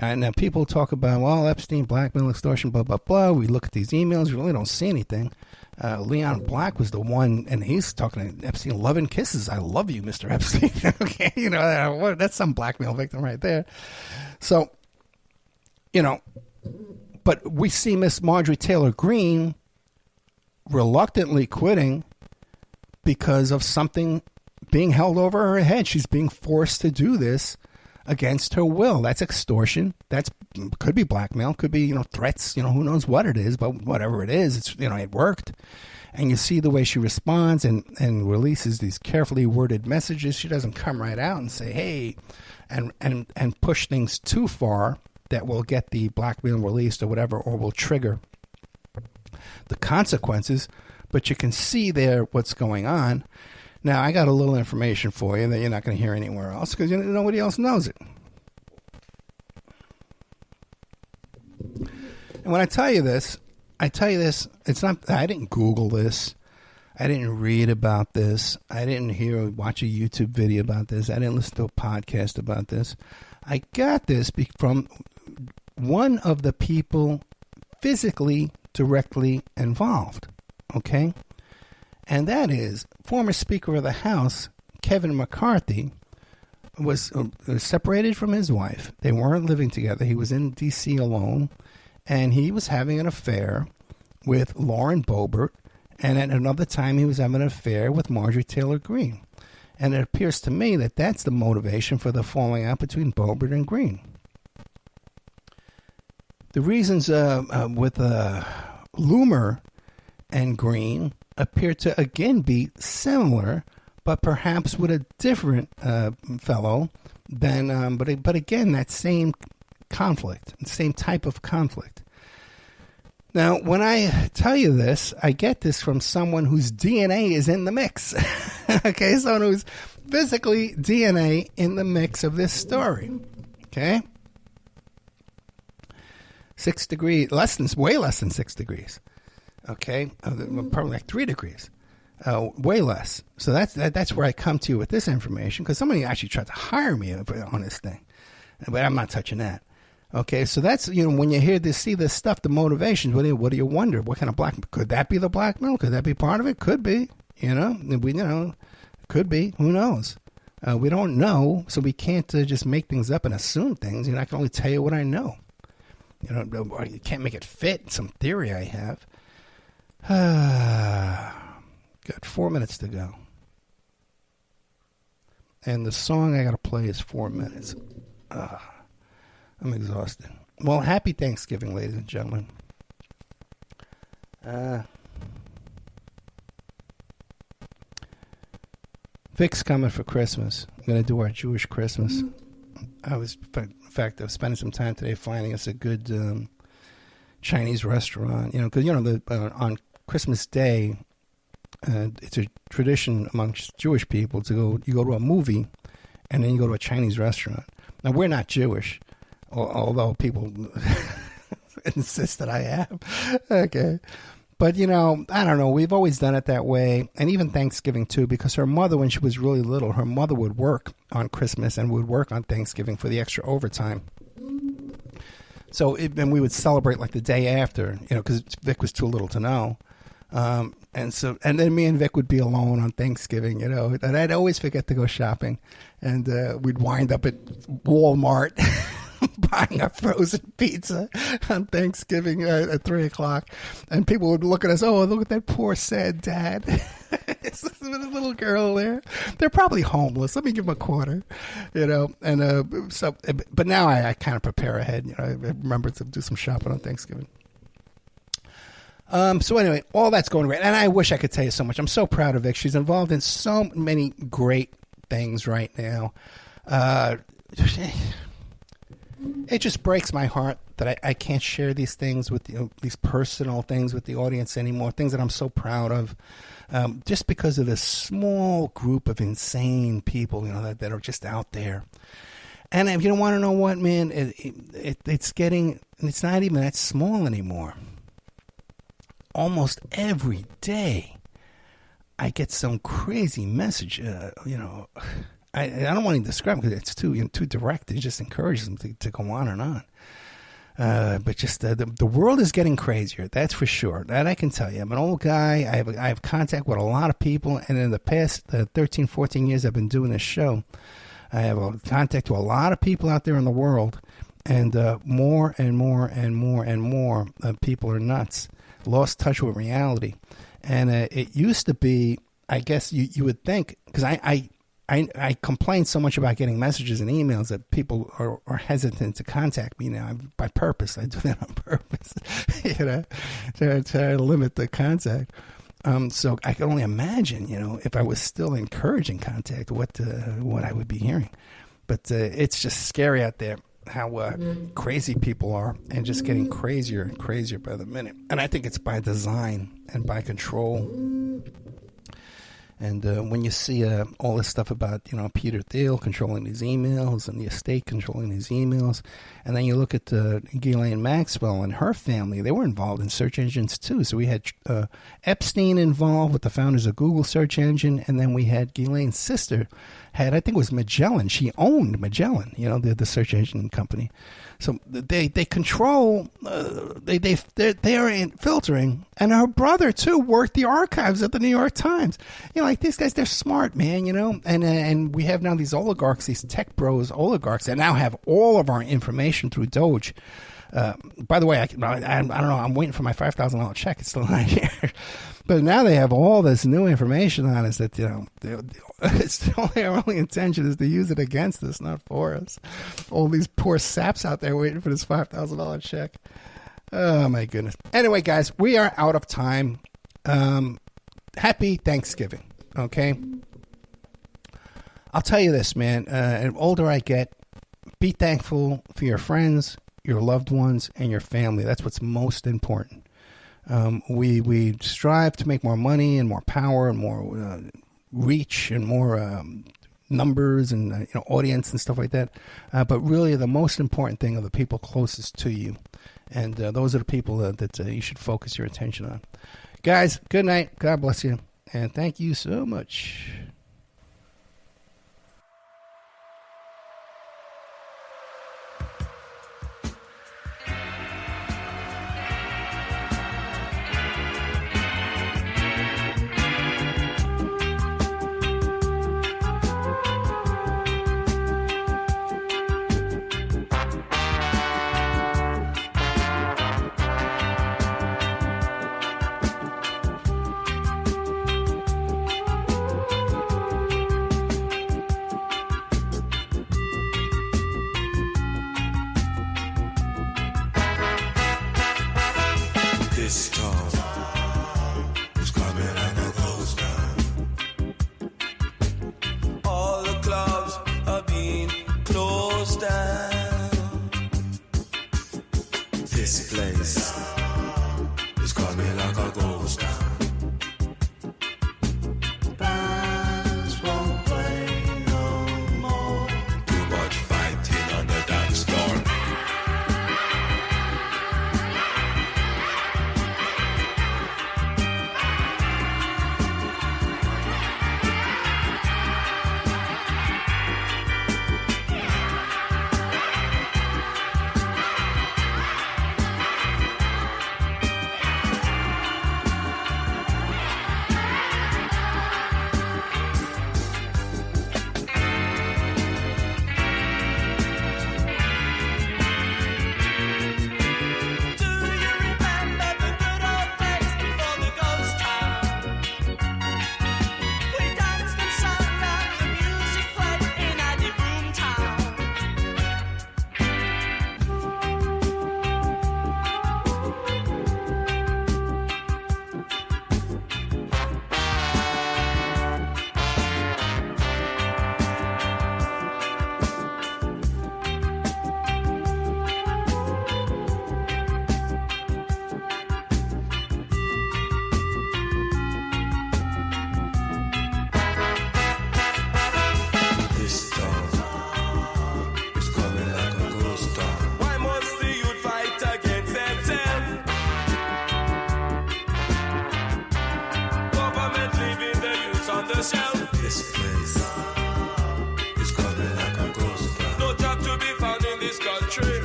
And now people talk about, well, Epstein, blackmail, extortion, blah, blah, blah. We look at these emails, we really don't see anything. Leon Black was the one, and he's talking to Epstein, love and kisses. I love you, Mr. Epstein. Okay, that's some blackmail victim right there. So, but we see Miss Marjorie Taylor Greene reluctantly quitting because of something being held over her head. She's being forced to do this against her will. That's extortion. Could be blackmail, could be, threats, who knows what it is, but whatever it is, it's, it worked. And you see the way she responds and releases these carefully worded messages. She doesn't come right out and say, hey, and push things too far that will get the blackmail released or whatever, or will trigger the consequences. But you can see there what's going on. Now, I got a little information for you that you're not going to hear anywhere else because nobody else knows it. And when I tell you this, it's not, I didn't Google this. I didn't read about this. I didn't watch a YouTube video about this. I didn't listen to a podcast about this. I got this from one of the people physically directly involved, okay? And that is former Speaker of the House, Kevin McCarthy, was separated from his wife. They weren't living together. He was in D.C. alone, and he was having an affair with Lauren Boebert, and at another time he was having an affair with Marjorie Taylor Greene. And it appears to me that that's the motivation for the falling out between Boebert and Greene. The reasons with Loomer and Greene appear to again be similar, but perhaps with a different fellow than. But again, that same conflict, the same type of conflict. Now, when I tell you this, I get this from someone whose DNA is in the mix. Okay, someone who's physically DNA in the mix of this story. Okay, 6 degrees, way less than 6 degrees. Okay, probably like 3 degrees, way less. So that's where I come to you with this information, because somebody actually tried to hire me on this thing, but I'm not touching that. Okay, so that's, when you hear this, see this stuff, the motivations, what do you wonder? What kind of blackmail? Could that be the blackmail? Could that be part of it? Could be, could be. Who knows? We don't know, so we can't just make things up and assume things. I can only tell you what I know. You can't make it fit some theory I have. Got 4 minutes to go. And the song I got to play is 4 minutes. I'm exhausted. Well, happy Thanksgiving, ladies and gentlemen. Vic's coming for Christmas. I'm going to do our Jewish Christmas. In fact, I was spending some time today finding us a good Chinese restaurant. Because, on Christmas Day, it's a tradition amongst Jewish people you go to a movie and then you go to a Chinese restaurant. Now, we're not Jewish, although people insist that I am. Okay. But, I don't know. We've always done it that way. And even Thanksgiving, too, because her mother, when she was really little, her mother would work on Christmas and would work on Thanksgiving for the extra overtime. So, and we would celebrate like the day after, because Vic was too little to know. And then me and Vic would be alone on Thanksgiving, and I'd always forget to go shopping. And we'd wind up at Walmart buying a frozen pizza on Thanksgiving at 3 o'clock. And people would look at us, oh, look at that poor, sad dad. There's a little girl there. They're probably homeless. Let me give them a quarter, And but now I kind of prepare ahead. I remember to do some shopping on Thanksgiving. So anyway, all that's going great. And I wish I could tell you so much. I'm so proud of Vic. She's involved in so many great things right now. It just breaks my heart that I can't share these things with these personal things with the audience anymore, things that I'm so proud of, just because of this small group of insane people, that are just out there. And if you don't want to know what, man, it's not even that small anymore. Almost every day, I get some crazy message. I don't want to describe it because it's too direct. It just encourages them to go on and on. But just the world is getting crazier. That's for sure. That I can tell you. I'm an old guy. I have contact with a lot of people, and in the past 13, 14 years I've been doing this show, I have contact to a lot of people out there in the world, and more and more and more and more people are nuts. Lost touch with reality. And it used to be, I guess you would think, because I complain so much about getting messages and emails that people are hesitant to contact me now. By purpose. I do that on purpose, to limit the contact. So I can only imagine, if I was still encouraging contact, what I would be hearing. But it's just scary out there how crazy people are, and just getting crazier and crazier by the minute. And I think it's by design and by control. And when you see all this stuff about, Peter Thiel controlling these emails and the estate controlling these emails, and then you look at Ghislaine Maxwell and her family, they were involved in search engines too. So we had Epstein involved with the founders of Google search engine, and then we had Ghislaine's sister I think it was Magellan. She owned Magellan, the search engine company. So they control. They are filtering, and her brother too worked the archives at the New York Times. Like these guys, they're smart, man. And we have now these oligarchs, these tech bros, oligarchs, that now have all of our information through Doge. By the way, I don't know. I'm waiting for my $5,000 check. It's still not here. But now they have all this new information on us that, it's their only intention is to use it against us, not for us. All these poor saps out there waiting for this $5,000 check. Oh, my goodness. Anyway, guys, we are out of time. Happy Thanksgiving, okay? I'll tell you this, man. The older I get, be thankful for your friends, your loved ones, and your family. That's what's most important. We strive to make more money and more power and more reach and more numbers and audience and stuff like that. But really, the most important thing are the people closest to you, and those are the people that you should focus your attention on. Guys, good night. God bless you, and thank you so much. This storm is coming like a ghost town. All the clubs are being closed down. This place is coming like a ghost town. Bands won't play no more. Too much fighting on the dance floor. This place is coming like a ghost town. No job to be found in this country.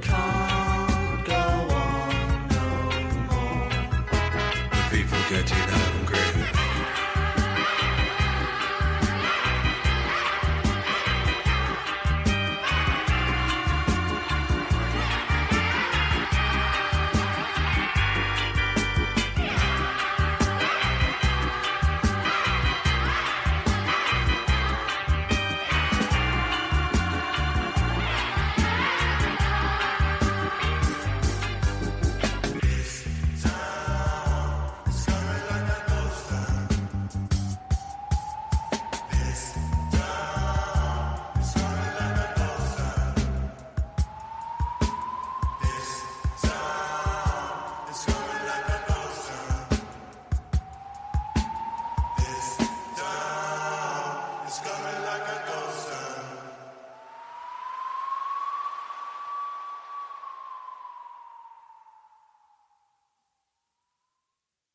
Can't go on no more. The people getting out.